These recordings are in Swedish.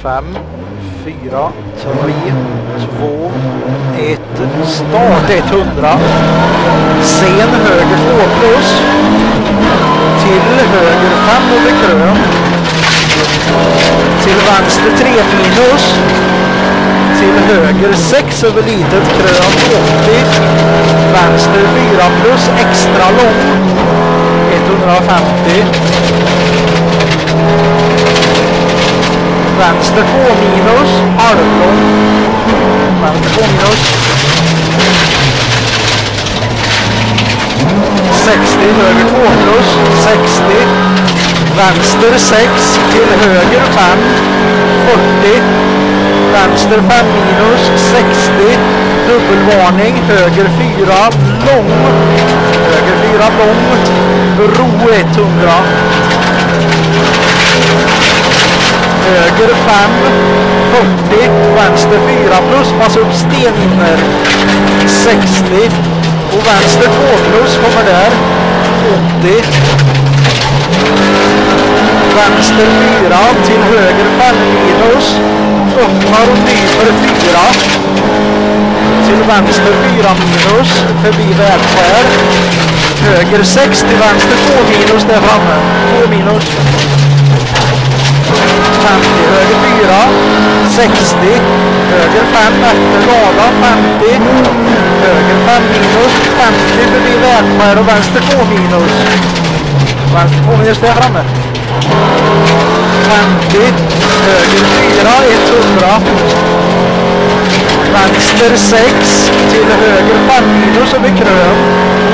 5, 4, 3, 2, 1. Start 100. Sen höger 2 plus. Till höger 5 över krön. Till vänster 3 minus. Till höger 6 över litet krön 80. Vänster 4 plus extra lång 150. Vänster 2 minus halvlång. Vänster 2 minus 60. Höger 2 plus 60. Vänster 6 till höger 5 40. Vänster 5 minus 60. Dubbelvarning. Höger 4 lång. Höger 4 lång. Ro 100. Höger 5 40. Vänster 4 plus. Pass upp steninner 60. Och vänster 2 plus kommer där 80. Vänster 4 till höger 5 minus. Öppnar och nyper 4. Till vänster 4 minus. Förbi vägskär. Höger 6 till vänster 2 minus där framme. 2 minus. 50. Höger 4. 60. Höger 5 efter lada. 50. Höger 5 minus. 50 förbi vägskär och vänster 2 minus. Vänster 2 minus där framme. 50, höger 4, 100. Vänster 6 till höger 5 minus över krön.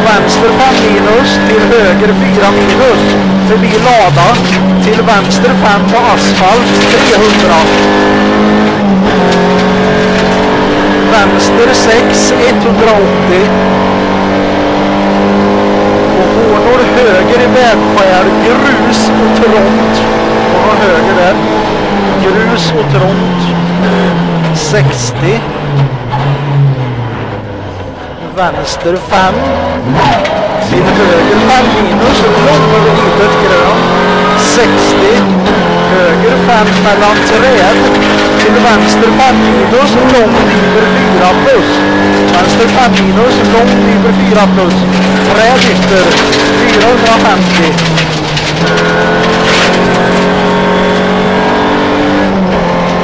Vänster 5 minus till höger 4 minus. Förbi lada till vänster 5 på asfalt 300. Vänster 6, 180. Och hårdor höger i vägskär, grus och trångt. Och höger där. Grus och trångt. 60. Vänster 5. Till höger 5 minus. Lång över litet grön. 60. Höger 5 mellan träd. Till vänster 5 minus. Lång niver 4 plus. Vänster 5 minus. Lång niver 4 plus. Träd ytter 450.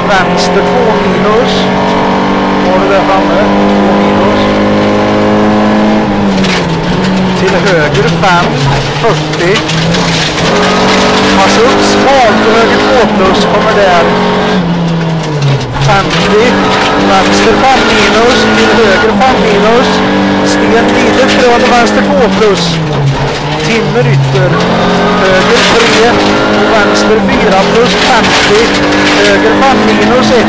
Vänster 2 minus. Var det där framme? 2 minus. Till höger 5. 40. Pass upp smalt och höger 2 plus kommer där. 50. Vänster 5 minus. Till höger 5 minus. Sten litet krön och vänster 2 plus. Timmer ytter. Höger 3 och vänster 4 plus 50. Höger 5 minus 100.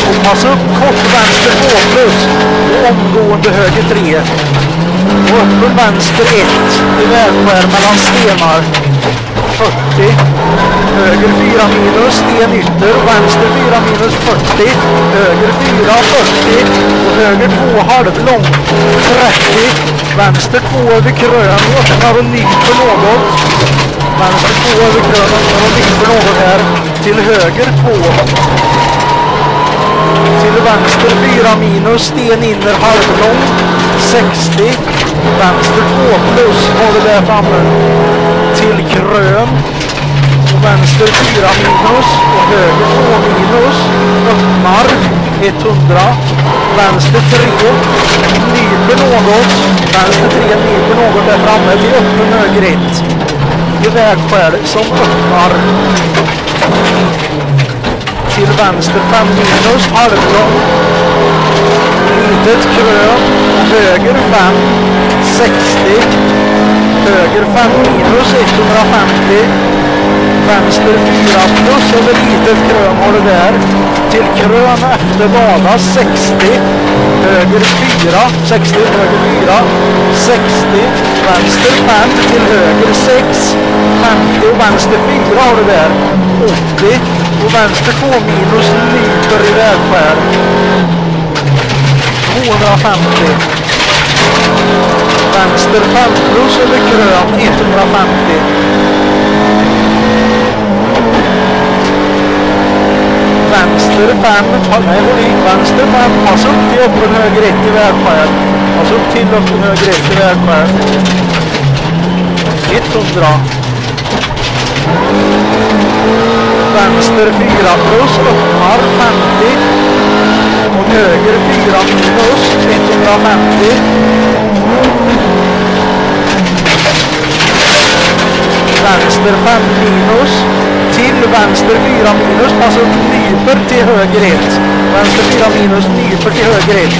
Och pass upp kort vänster 2 plus. Och omgående höger 3. Och öppen vänster 1 i vägskär mellan stenar. 40. Höger 4 minus, sten ytter. Vänster 4 minus 40. Höger 4 40. Och höger 2 halvlång 30. Vänster 2 över krön. Öppnar och nyper något. Vänster 2 över krön. Öppnar och nyper något här. Till höger 2. Till vänster 4 minus, sten inner halvlång 60. Vänster 2 plus har vi där framme. Till krön. Och vänster 4 minus och höger 2 minus. Öppnar 100. Vänster 3 nyper något. Vänster 3 nyper något där framme till öppen höger 1. I vägskär som öppnar. Till vänster 5 minus halvlång. Litet krön. Höger 5 60. Höger 5 minus 150. Vänster 4 plus över litet krön har du där. Till krön efter lada 60. Höger 4. 60. Höger 4. 60. Vänster 5 till höger 6. 50 och vänster 4 har du där. 80. Och vänster 2 minus nyper i vägskär. 250. Vänster 5 plus över krön 150. vänster 5, nej håll i, vänster 5, pass upp till öppen höger 1 i vägskär. Pass upp till öppen höger 1 i vägskär. 100. Vänster 4 plus, öppnar 50. Och höger 4 minus, 150. Vänster 5 minus. Till vänster 4 minus, pass upp nyper till höger 1. Vänster 4 minus, nyper till höger 1.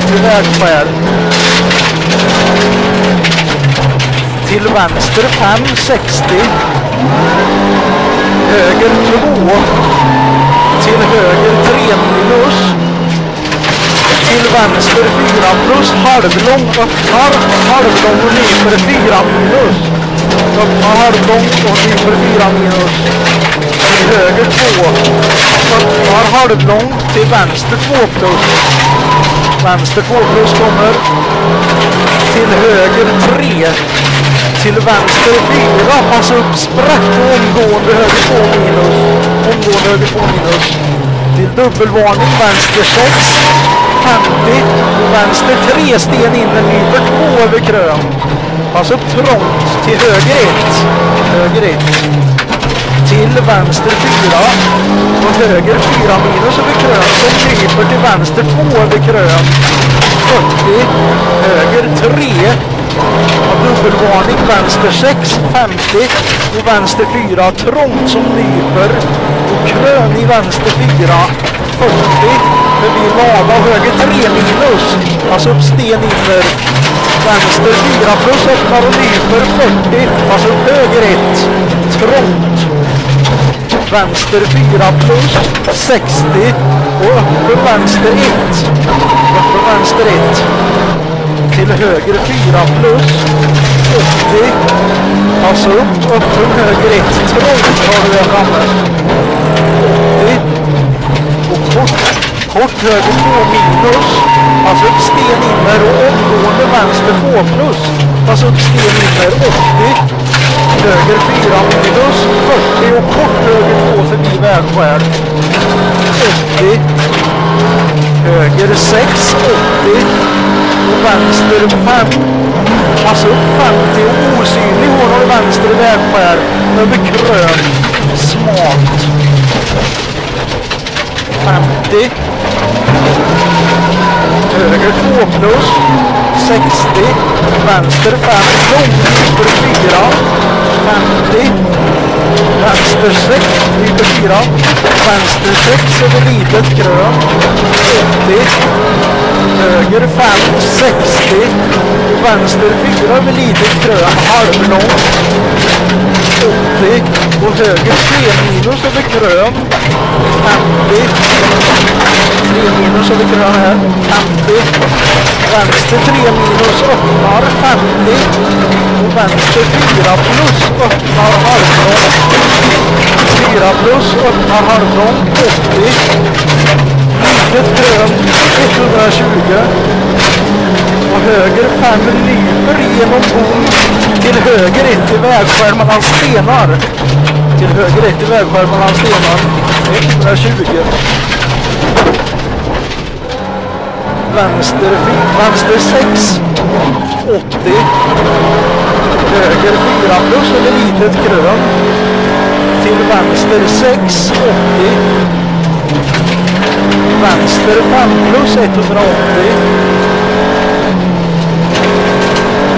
Till vägskär. Till vänster 5, 60. Höger 2. Till höger 3 minus. Till vänster 4 plus, halvlång, öppnar, halvlång och nyper 4 minus. Öppnar halvlång och nyper 4 minus. Till höger 2. Öppnar halvlång till vänster 2 plus. Vänster 2 plus kommer. Till höger 3. Till vänster 4. Passa upp sprätt och omgående höger 2 minus. Omgående höger 2 minus. Till dubbelvarning vänster 6. 50. Och vänster 3 sten in en nyper 2 över krön. Passa upp trångt till höger 1. Höger 1. Till vänster 4. Och höger 4 minus över krön. Som nyper till vänster 2 över krön. 40. Höger 3. Och dubbelvarning vänster 6. 50. Och vänster 4. Trångt som nyper. Och krön i vänster 4. 40. Förbi lava och höger 3 minus. Alltså upp sten inner. Vänster 4 plus öppnar och nyper 40. Alltså upp höger 1. Trångt. Vänster 4 plus 60. Och öppen vänster 1. Öppen vänster 1. Till höger 4 plus 80. Alltså upp. Öppen höger 1. Trångt har du där framme. 80. Och kort höger 2 minus. Alltså upp sten inner och omgående vänster 2 plus. Alltså upp sten inner 80. Höger 4 minus 40 och kort höger 2 förbi vägskär. 80. Höger 6 80. Och vänster 5. Alltså upp 50 och osynlig hål och vänster vägskär. Över krön. Smalt. 50. Höger 2 plus 60. Vänster 5 långt för 4. 50. Vänster 6 för 4. Vänster 6 över litet grön. 80. Höger 5 60. Vänster 4 över litet grön. Halvlång. 80. Och höger 3 minus över grön. 50. 3 minus över grön här. 50. Vänster 3 minus öppnar 50. Och vänster 4 plus öppnar halvlång. 4 plus öppnar halvlång 80. Litet grön 120. Och höger 5 nyper genom bom till höger 1 i vägskär mellan stenar. Till höger 1 i vägskär mellan stenar 120. Vänster 6 80. Höger 4 plus eller litet grön. Till vänster 6 80. Vänster 5 plus 180.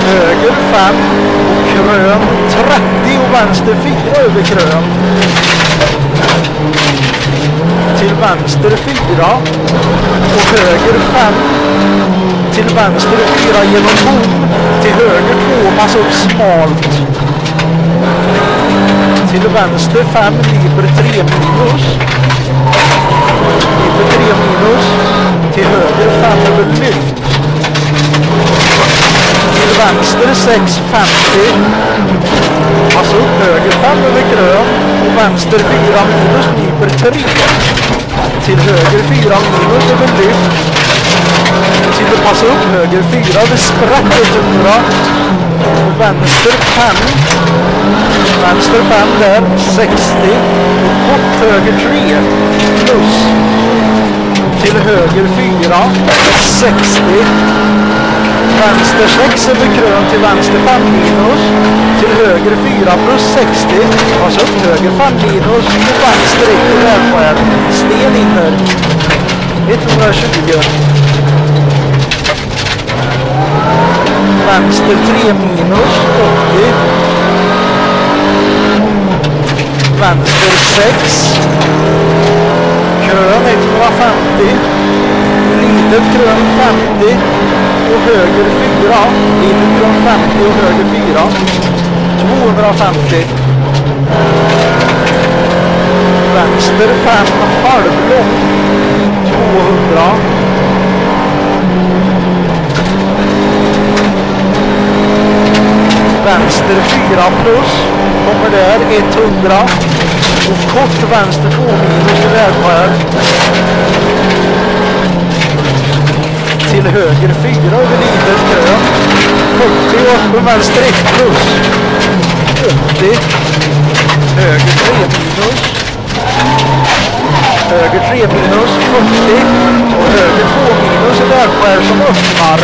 Höger 5 och krön 30 och vänster 4 över krön. Till vänster 4 och höger 5. Till vänster 4 genom bom. Till höger 2 pass upp smalt. Till vänster 5 nyper 3 minus. Nyper 3 minus. Till höger 5 över lyft. Till vänster 6 50. Pass upp höger 5 över grön. Och vänster 4 minus nyper 3. Till höger 4 minus över lyft. Till att passa upp höger 4 över sprätt 100. Och vänster 5. Vänster 5 där 60. Och kort höger 3 plus. till höger 4, 60. Vänster 6 över krön till vänster 5 minus. Till höger 4 plus 60. Och så upp höger 5 minus. Och vänster 1 till vägskär. Sten inner. 120. Vänster 3 minus. 80. Vänster 6. Krön 150. Litet krön 50. Och höger 4. Litet krön 50 och höger 4. 250. Vänster 5. Halvlång. 200. Vänster 4 plus. Kommer där 100. Och kort vänster 2 minus i vägskär. Till höger 4 över litet krön. 40 och vänster 1 plus. 80. Höger 3 minus. Höger 3 minus 40. Och höger 2 minus i vägskär som öppnar.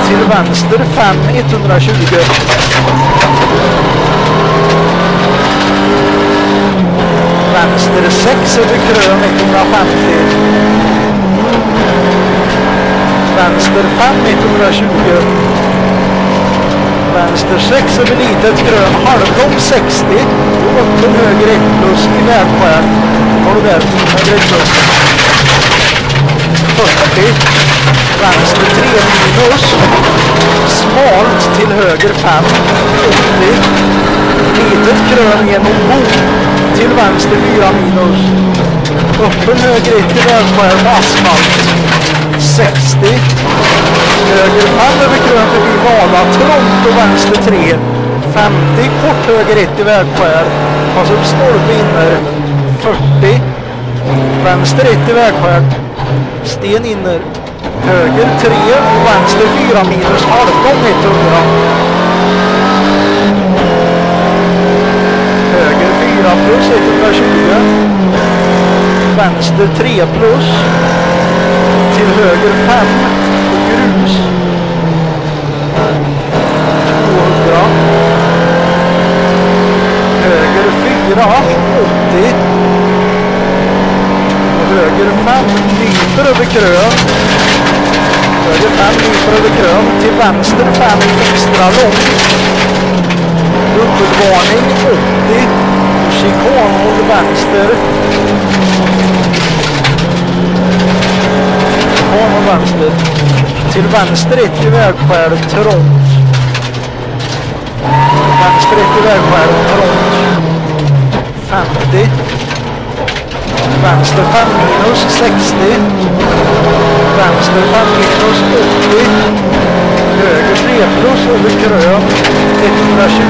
Till vänster 5 120. Vänster 6 över krön 150. Vänster 5 120. Vänster 6 över litet krön halvlång 60. Och öppen höger 1 plus i vägskär. Har du där? Höger 1 plus. 40. Vänster 3 minus. Smalt till höger 5. 80. Litet krön genom bok. Till vänster 4 minus. Öppen höger 1 till vägskär med asfalt. 60. Höger 5 över krön förbi Vala. Trångt och vänster 3. 50. Kort höger 1 i vägskär. Pass upp stolpe inner. 40. Vänster 1 i vägskär. Sten inner. Höger 3. Vänster 4 minus. Halvgång 100. Höger 4 plus 120. Vänster 3 plus. Till höger 5 och grus. 200. Höger 4 80. Och höger 5 nyper över krön. Höger 5 nyper över krön. Till vänster 5 extra lång. Dubbelvarning 80. Chikon håller vänster. Chikon och vänster. Till vänster 1 i vägskär trångt. Vänster 1 i vägskär trångt. 50. Vänster 5 minus 60. Vänster 5 minus 80. Höger 3 plus över krön 120.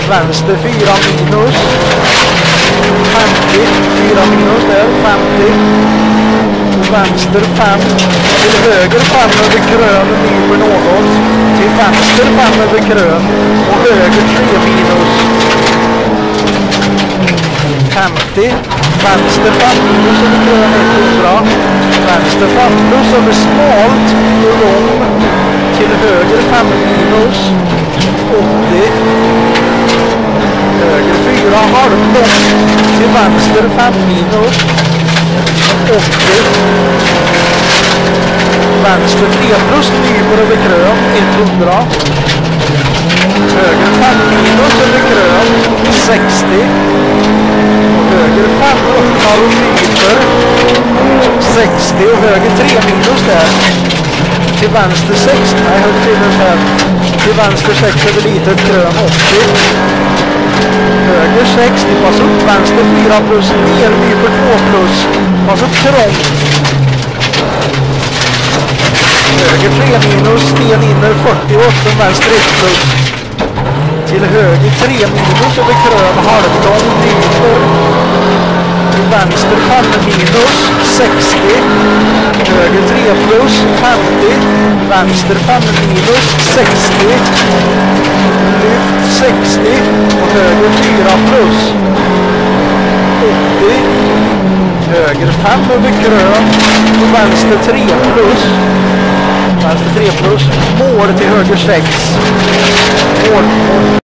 Vänster 4 minus 50. 4 minus där 50. Vänster 5 till höger 5 över krön nyper något. Till vänster 5 över krön och höger 3 minus 50. Vänster 5 minus över krön 100. Vänster 5 plus över smalt och lång. Till höger 5 minus 80. Höger 4 halvlång. Till vänster 5 minus 80. Vänster 3 plus nyper över krön 100. Höger 5 minus över krön 60. Höger 5 öppnar och nyper 60 och höger 3 minus där. Till vänster 6, nej höger 3 minus där. Till vänster 6 över litet krön 80. Höger 6, pass upp vänster 4 plus ner nyper 2 plus. Pass upp trångt. Höger 3 minus, sten inner 40 och öppen vänster 1 plus. Till höger 3 minus över krön halvlång nyper. Till vänster 5 minus 60. Höger 3 plus 50. Vänster 5 minus 60. Lyft 60 och höger 4 plus 80. höger 5 över grön och vänster 3 plus. Vänster 3 plus. Mål till höger 6. Mål.